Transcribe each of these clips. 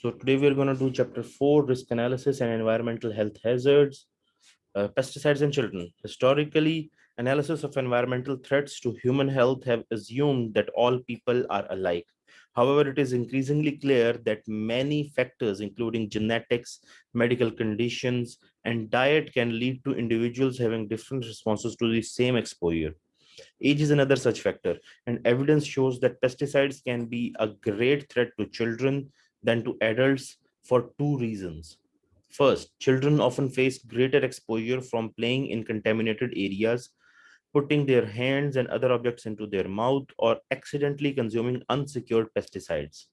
So today we're going to do chapter 4, risk analysis and environmental health hazards, pesticides in children. Historically, analysis of environmental threats to human health have assumed that all people are alike. However, it is increasingly clear that many factors, including genetics, medical conditions, and diet, can lead to individuals having different responses to the same exposure. Age is another such factor, and evidence shows that pesticides can be a great threat to children than to adults for two reasons. First, children often face greater exposure from playing in contaminated areas, putting their hands and other objects into their mouth, or accidentally consuming unsecured pesticides.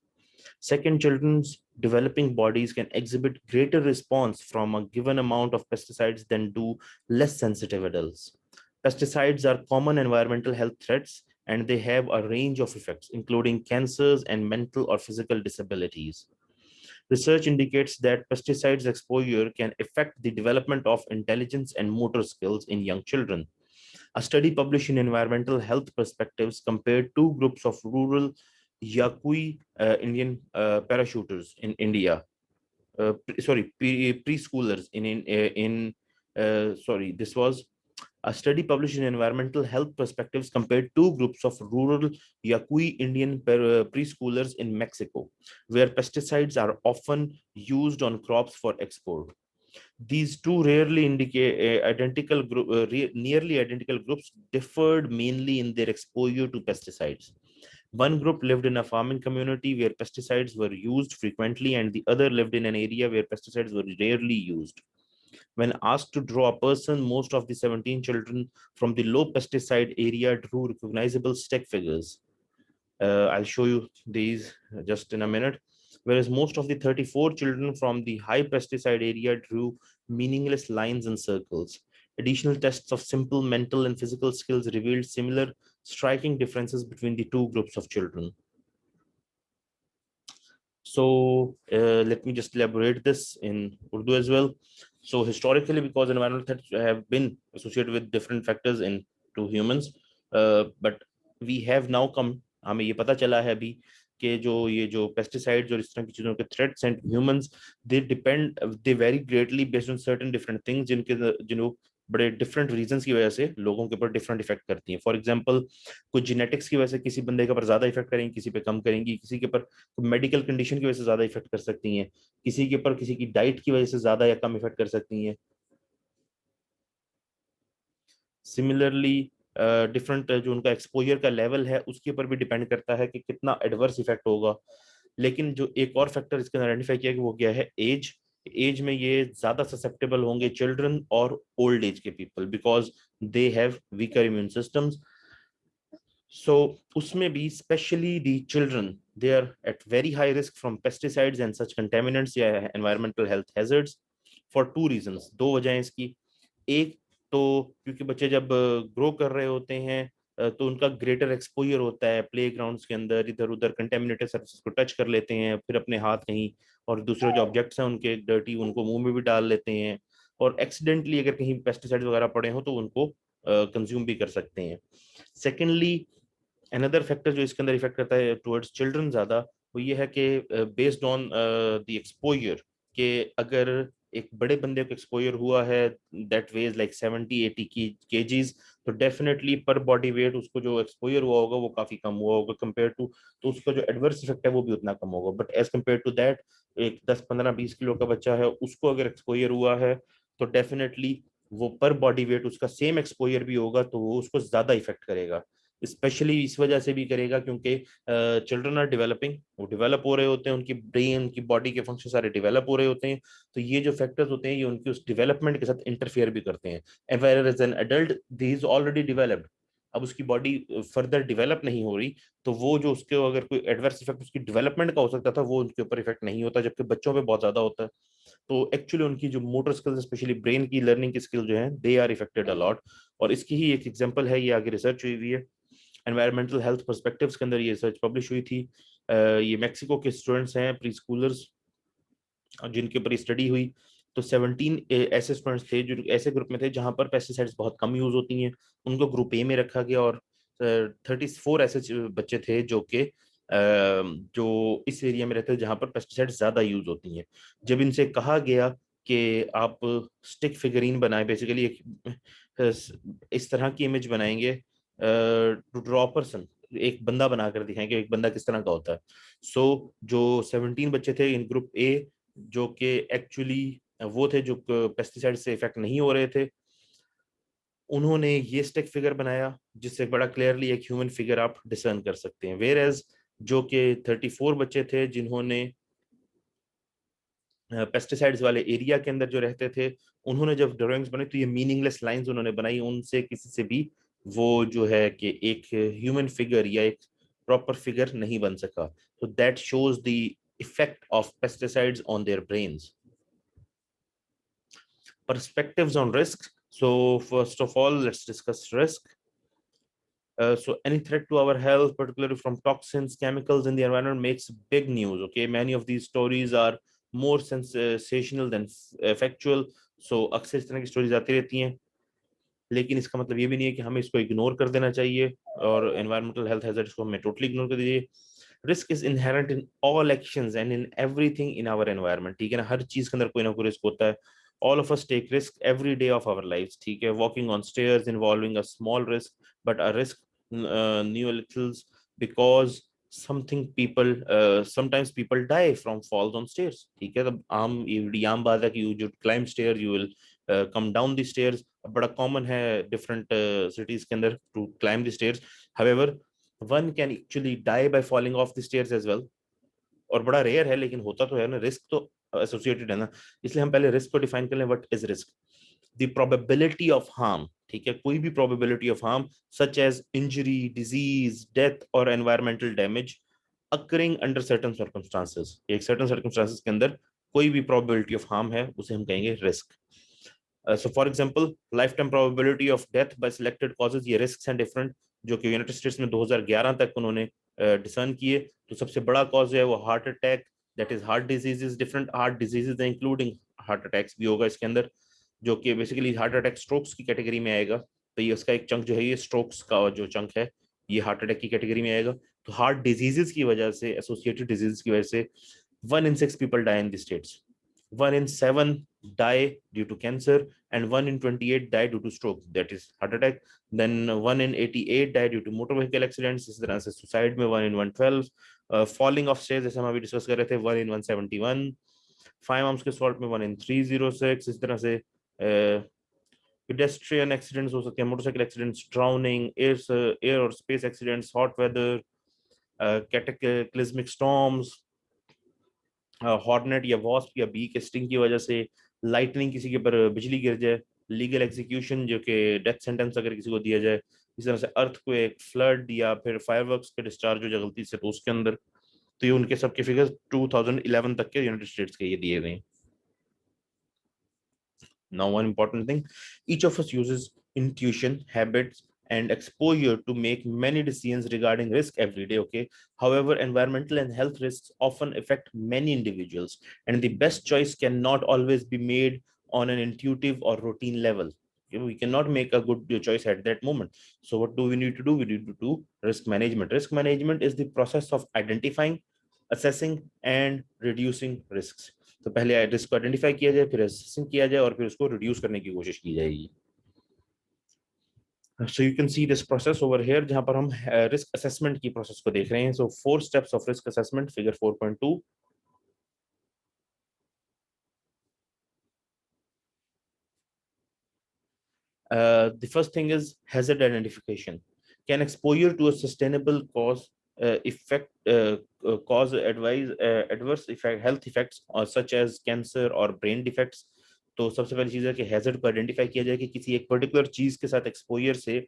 Second, children's developing bodies can exhibit greater response from a given amount of pesticides than do less sensitive adults. Pesticides are common environmental health threats and they have a range of effects, including cancers and mental or physical disabilities. Research indicates that pesticides exposure can affect the development of intelligence and motor skills in young children. A study published in Environmental Health Perspectives compared two groups of rural Yakui Indian parachuters in India. Preschoolers this was a study published in Environmental Health Perspectives compared two groups of rural Yakui Indian preschoolers in Mexico, where pesticides are often used on crops for export. These two nearly identical groups differed mainly in their exposure to pesticides. One group lived in a farming community where pesticides were used frequently, and the other lived in an area where pesticides were rarely used. When asked to draw a person, most of the 17 children from the low pesticide area drew recognizable stick figures. I'll show you these just in a minute. Whereas most of the 34 children from the high pesticide area drew meaningless lines and circles. Additional tests of simple mental and physical skills revealed similar striking differences between the two groups of children. So let me just elaborate this in Urdu as well. So historically, because environmental threats have been associated with different factors in to humans, but we have now come, हमें ये पता चला है अभी कि जो pesticides और इस तरह की चीजों के threats and humans they very greatly based on certain different things जिनको बड़े डिफरेंट रीजंस की वजह से लोगों के ऊपर डिफरेंट इफेक्ट करती हैं. फॉर एग्जांपल, कुछ जेनेटिक्स की वजह से किसी बंदे के ऊपर ज्यादा इफेक्ट करेंगी, किसी पे कम करेंगी, किसी के ऊपर मेडिकल कंडीशन की वजह से ज्यादा इफेक्ट कर सकती हैं, किसी के ऊपर किसी की डाइट की वजह से ज्यादा या कम इफेक्ट कर सकती हैं. सिमिलरली डिफरेंट जो उनका एक्सपोजर का लेवल है उसके ऊपर भी डिपेंड करता है कि कितना एडवर्स इफेक्ट होगा. लेकिन जो एक और फैक्टर इसके अंदर आइडेंटिफाई किया कि वो क्या है, एज. एज में ये ज्यादा ससेप्टेबल होंगे चिल्ड्रन और ओल्ड एज के people, because they have weaker immune systems. So usme bhi especially the children, they are at very high risk from pesticides and such contaminants या environmental health hazards for two reasons. दो वजह इसकी. एक तो क्योंकि बच्चे जब ग्रो कर रहे होते हैं तो उनका ग्रेटर एक्सपोजर होता है प्ले ग्राउंड्स के अंदर, इधर उधर कंटेमिनेटेड सर्फेसेस को टच कर लेते हैं, फिर अपने हाथ कहीं और दूसरे जो ऑब्जेक्ट्स हैं उनके डर्टी उनको मुंह में भी डाल लेते हैं, और एक्सीडेंटली अगर कहीं पेस्टिसाइड वगैरह पड़े हो तो उनको कंज्यूम भी कर सकते हैं. सेकेंडली, अनदर फैक्टर जो इसके अंदर इफेक्ट करता है टुवर्ड्स चिल्ड्रन ज्यादा, वो ये है कि बेस्ड ऑन द एक्सपोजर, कि अगर एक बड़े बंदे को एक्सपोजर हुआ है दैट वेज लाइक 70-80 की केजीज, तो डेफिनेटली पर बॉडी वेट उसको जो एक्सपोजर हुआ होगा वो काफी कम हुआ होगा कंपेयर टू, तो उसका जो एडवर्स इफेक्ट है वो भी उतना कम होगा. But as compare to that, एक 10-15-20 किलो का बच्चा है उसको अगर एक्सपोजर हुआ है तो डेफिनेटली वो पर बॉडी वेट उसका सेम एक्सपोजर भी होगा तो वो उसको ज्यादा इफेक्ट करेगा. स्पेशली इस वजह से भी करेगा क्योंकि चिल्ड्रन आर डेवलपिंग, वो डेवलप हो रहे होते हैं, उनकी ब्रेन उनकी बॉडी के फंक्शन सारे डेवलप हो रहे होते हैं, तो ये जो फैक्टर्स होते हैं ये उनकी उस डेवलपमेंट के साथ इंटरफेयर भी करते हैं. Ever as an adult the is already developed, अब उसकी बॉडी फर्दर डेवलप नहीं हो रही, तो वो जो उसके अगर कोई एडवर्स इफेक्ट उसकी डेवलपमेंट का हो सकता था वो उनके ऊपर इफेक्ट नहीं होता, जबकि बच्चों पे बहुत ज्यादा होता है. तो एक्चुअली उनकी जो मोटर स्किल्स स्पेशली ब्रेन की लर्निंग की स्किल जो है दे आर इफेक्टेड अलॉट. और इसकी ही एक एग्जांपल है, ये आगे रिसर्च हुई है एनवायरमेंटल हेल्थ पर्सपेक्टिव्स के अंदर, ये रिसर्च पब्लिश हुई थी. ये मेक्सिको के स्टूडेंट्स हैं प्री स्कूलर्स जिनके ऊपर स्टडी हुई. तो 17 ऐसे स्टूडेंट्स थे जो ऐसे ग्रुप में थे जहां पर पेस्टिसाइड्स बहुत कम यूज होती हैं, उनको ग्रुप ए में रखा गया, और 34 ऐसे बच्चे थे जो कि जो इस एरिया में रहते हैं जहां पर पेस्टिसाइड ज्यादा यूज होती हैं। जब इनसे कहा गया कि आप स्टिक फिगरीन बनाए, बेसिकली एक इस तरह की इमेज बनाएंगे टू ड्रॉ पर्सन, एक बंदा बनाकर दिखाएंगे एक बंदा किस तरह का होता है। सो जो 17 बच्चे थे इन ग्रुप ए, जो कि एक्चुअली वो थे जो पेस्टिसाइड से इफेक्ट नहीं हो रहे थे, उन्होंने ये स्टिक फिगर बनाया जिससे बड़ा क्लियरली एक ह्यूमन फिगर आप डिसर्न कर सकते हैं। वेयर एज जो कि 34 बच्चे थे जिन्होंने पेस्टिसाइड्स वाले एरिया के अंदर जो रहते थे, उन्होंने जब ड्राइंग्स बनाई तो ये मीनिंगलेस लाइंस उन्होंने बनाई, उनसे किसी से भी वो जो है कि एक ह्यूमन फिगर या एक प्रॉपर फिगर नहीं बन सका। तो that shows the effect of pesticides on their brains. Perspectives on risk. So first of all, let's discuss risk. So any threat to our health, particularly from toxins, chemicals in the environment, makes big news. Okay, many of these stories are more sensational than factual. So अक्सर इस तरह की stories आती रहती हैं, लेकिन इसका मतलब ये भी नहीं है कि हमें इसको इग्नोर कर देना चाहिए और एनवायरमेंटल हेल्थ हैजर्ड्स को हमें टोटली इग्नोर कर दीजिए। Risk is inherent in all actions and in everything in our environment. ठीक है ना, हर चीज के अंदर कोई ना कोई रिस्क होता है। All of us take risk every day of our life. ठीक है, walking on stairs involving a small risk but a risk nonetheless because something people sometimes people die from falls on stairs। ठीक है, तब आम ये बड़ी आम बात है कि you should climb stairs, you will come down the stairs। बड़ा कॉमन है डिफरेंट सिटीज के अंदर to climb the stairs. However one can actually die by falling off the stairs as well, और बड़ा रेयर है लेकिन होता तो है ना, रिस्क तो एसोसिएटेड है ना। इसलिए हम पहले रिस्क को डिफाइन कर लें। What is risk? The probability of harm. ठीक है, कोई भी probability of harm such as injury, disease, death और environmental damage occurring under certain circumstances. एक सर्टेन सर्कमस्टांसेस के अंदर कोई भी प्रोबेबिलिटी ऑफ हार्म है उसे हम कहेंगे risk. So for example life time probability of death by selected causes, ये रिस्क हैं डिफरेंट जो कि यूनाइटेड स्टेट्स में 2011 तक उन्होंने डिसर्न किए। तो सबसे बड़ा कॉज है वो heart attack, that is heart diseases. Different heart diseases including heart attacks भी होगा इसके अंदर, जो कि बेसिकली हार्ट अटैक स्ट्रोक्स की कैटेगरी में आएगा। तो ये उसका एक चंक जो है, ये स्ट्रोक्स का जो चंक है ये हार्ट अटैक की कैटेगरी में आएगा। तो हार्ट डिजीजेस की वजह से, एसोसिएटेड डिजीज की वजह से 1 in 6 people die in the states, 1 in 7 die due to cancer, and 1 in 28 die due to stroke, that is heart attack. Then 1 in 88 die due to motor vehicle accidents। इस तरह से suicide में 1 in 112। Falling of stairs जैसे हम अभी discuss कर रहे थे 1 in 171। फाइव आर्म्स के सॉल्ट में 1 in 306। इस तरह से पेडेस्ट्रियन एक्सीडेंट्स हो सकते हैं, मोटरसाइकिल एक्सीडेंट्स, ड्राउनिंग, एयर और space accidents, hot weather, cataclysmic storms, hornet या वॉस्प या बी के स्टिंग की वजह से, लाइटनिंग, किसी के ऊपर बिजली गिर जाए, लीगल एग्जीक्यूशन जो कि डेथ सेंटेंस अगर किसी को दिया जाए, इस तरह से अर्थक्वेक, फ्लड या फिर फायरवर्क्स के डिस्चार्ज हो जाए गलती से तो उसके अंदर। तो ये उनके सबके फिगर्स 2011 तक के यूनाइटेड स्टेट्स के ये दिए गए हैं। Now, one important thing, each of us uses intuition, habits, and exposure to make many decisions regarding risk every day. Okay. However, environmental and health risks often affect many individuals, and the best choice cannot always be made on an intuitive or routine level. Okay, we cannot make a good choice at that moment. So, what do we need to do? We need to do risk management. Risk management is the process of identifying, assessing, and reducing risks. तो पहले risk को identify किया जाए, फिर assessing किया जाए और फिर उसको रिड्यूस करने की कोशिश की जाएगी। So you can see this process over here जहां पर हम रिस्क असेसमेंट की प्रोसेस को देख रहे हैं। सो 4 steps of risk assessment, figure 4.2। The first thing is hazard identification. Can exposure to a sustainable cause cause adverse effect health effects or such as cancer or brain defects? तो सबसे पहली चीज है कि हैजर्ड को आइडेंटिफाई किया जाए कि किसी एक पर्टिकुलर चीज के साथ एक्सपोजर से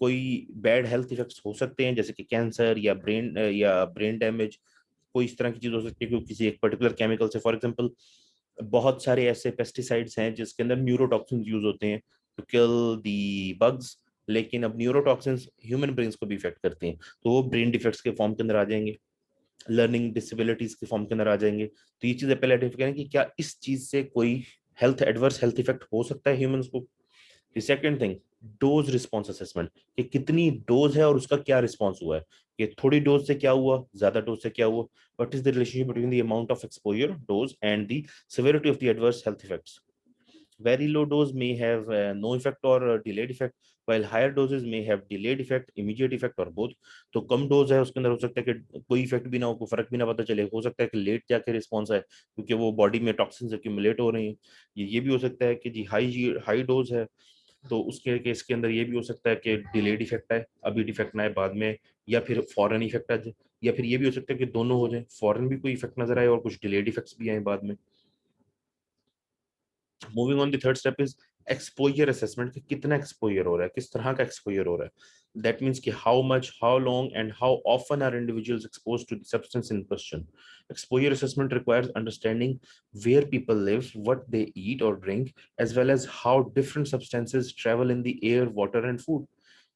कोई बैड हेल्थ इफेक्ट्स हो सकते हैं, जैसे कि कैंसर या ब्रेन डैमेज। कोई इस तरह की चीज हो सकती है कि किसी एक पर्टिकुलर केमिकल से, फॉर एग्जांपल बहुत सारे ऐसे पेस्टिसाइड्स हैं जिसके अंदर न्यूरोटॉक्सिन यूज होते हैं टू किल दी बग्स, लेकिन अब न्यूरोटॉक्सिन्स ह्यूमन ब्रेन्स को भी इफेक्ट करते हैं, तो वो ब्रेन डिफेक्ट्स के फॉर्म के अंदर आ जाएंगे, लर्निंग डिसेबिलिटीज के फॉर्म के अंदर आ जाएंगे। तो ये चीजें पहले आइडेंटिफाई करें कि क्या इस चीज से कोई एडवर्स हेल्थ इफेक्ट हो सकता है ह्यूमंस को। Second thing, dose response assessment, कि कितनी डोज है और उसका क्या रिस्पॉन्स हुआ है। कि थोड़ी डोज से क्या हुआ, ज्यादा डोज से क्या हुआ, what is the relationship between the amount of exposure dose and the severity of the adverse health effects. Very low dose may have no effect or delayed effect, while higher doses may have delayed effect, immediate effect और both. तो कम dose है उसके अंदर हो सकता है कि कोई इफेक्ट भी ना हो, कोई फर्क भी ना पता चले, हो सकता है कि लेट जाके रिस्पॉन्स आए क्योंकि वो बॉडी में टॉक्सिन्स एक्यूमुलेट हो रही हैं। ये भी हो सकता है कि जी हाई हाई डोज है, तो उसके केस के अंदर ये भी हो सकता है कि डिलेड इफेक्ट आए, अभी इफेक्ट ना आए बाद में, या फिर फॉरन इफेक्ट आ जाए, या फिर ये भी हो सकता है कि दोनों हो जाए, फॉरन भी कोई इफेक्ट नजर आए और कुछ डिलेड इफेक्ट्स भी आए बाद में। Moving on the third step is exposure assessment, कि कितना एक्सपोजर हो रहा है, किस तरह का एक्सपोजर हो रहा है। दैट मीन्स कि how much, how long and how often are individuals exposed to the substance in question. Exposure assessment requires understanding where people live, what they eat और drink, as well as how different substances travel in the air, water and food.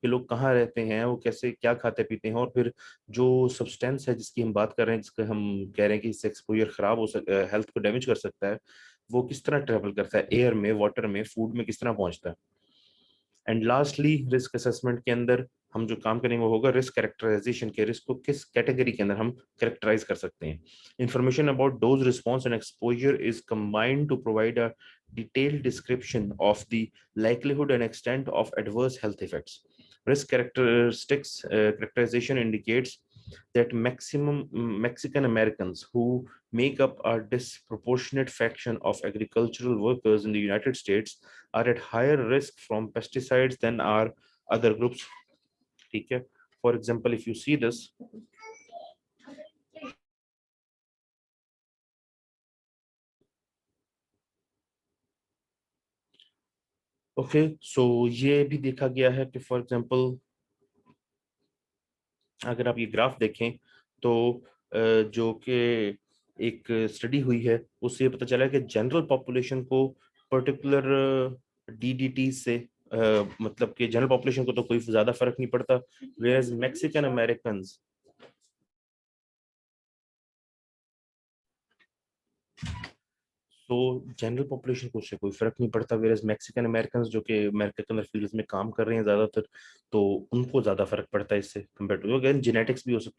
कि लोग कहाँ रहते हैं, वो कैसे क्या खाते पीते हैं, और फिर जो सब्सटेंस है जिसकी हम बात कर रहे हैं, जिसका हम कह रहे हैं कि इससे एक्सपोजर खराब हो सकता है, हेल्थ को डैमेज कर सकता है, वो किस तरह ट्रेवल करता है, एयर में, वाटर में, फूड में किस तरह पहुंचता है। एंड लास्टली रिस्क असेसमेंट के अंदर हम जो काम करेंगे वो होगा रिस्क कैरेक्टराइजेशन, के रिस्क को किस कैटेगरी के अंदर हम कैरेक्टराइज कर सकते हैं। Information about dose response and exposure is combined to provide a detailed description of the likelihood and extent of adverse health effects. Risk characterization indicates that maximum Mexican Americans, who make up a disproportionate fraction of agricultural workers in the United States, are at higher risk from pesticides than are other groups. Okay? For example, if you see this, so ये भी देखा गया है कि for example अगर आप ये graph देखें तो जो कि एक स्टडी हुई है उससे ये पता चला है कि जनरल पॉपुलेशन को पर्टिकुलर डीडीटी से मतलब कि जनरल पॉपुलेशन को तो कोई ज्यादा फर्क नहीं पड़ता, वेयरएज मैक्सिकन अमेरिकन, तो जनरल पॉपुलेशन को उससे कोई फर्क नहीं पड़ता, वेयरएज मैक्सिकन अमेरिकन जो कि अमेरिका के अंदर फील्ड्स में काम कर रहे हैं ज्यादातर, तो उनको ज्यादा फर्क पड़ता है इससे कम्पेयर टू, अगेन जेनेटिक्स भी हो सकते हैं।